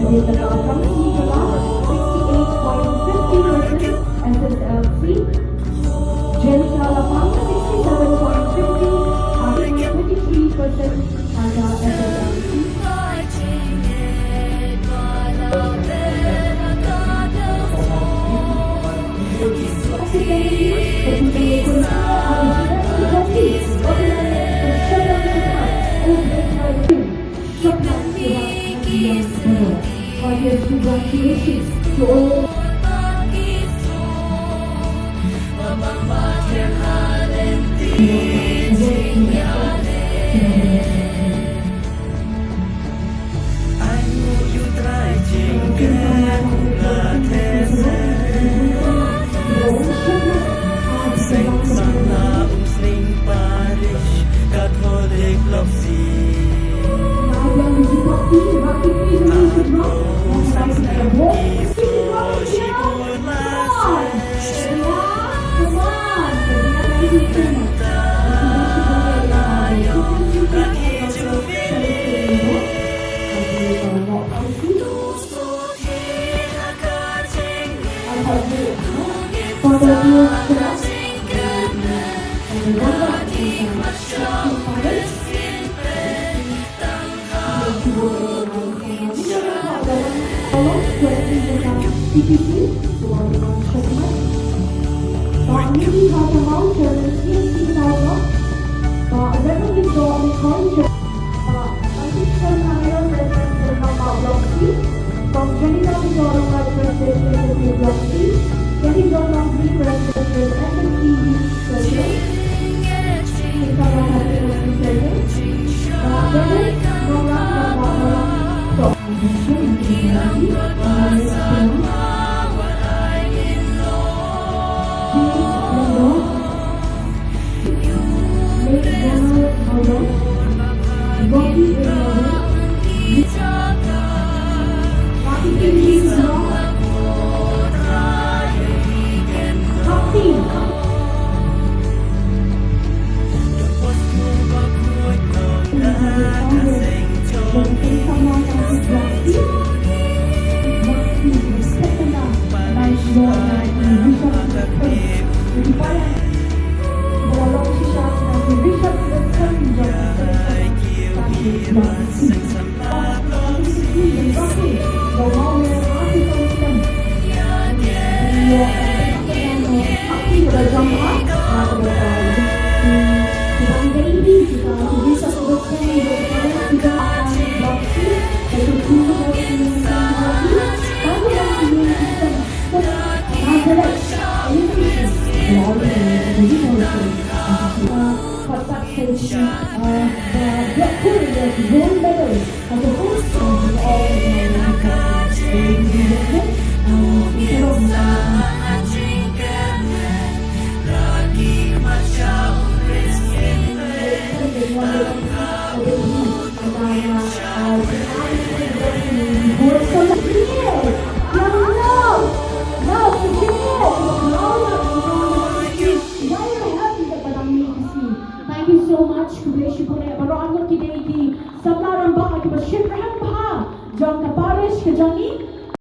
SSLC, Haka 23%, Haka SSLC. Seng Samla Umsning Parish Katholik Loksi Shakhmat. Pak Mudi Haka Mau Chairman Seng Samla. Pak Reverend Burom Pak Kajing Mayor President Naka Block C. Pak Janita Burom President Block C. Jadi Burom President SSLC President. Seng Samla Katholik President. Pak Reverend Seng Samla Thank you so much. Kubeshi pune baroan ko kidei ki sabla ramba ki bashir raham baha. Jong Parish Kajing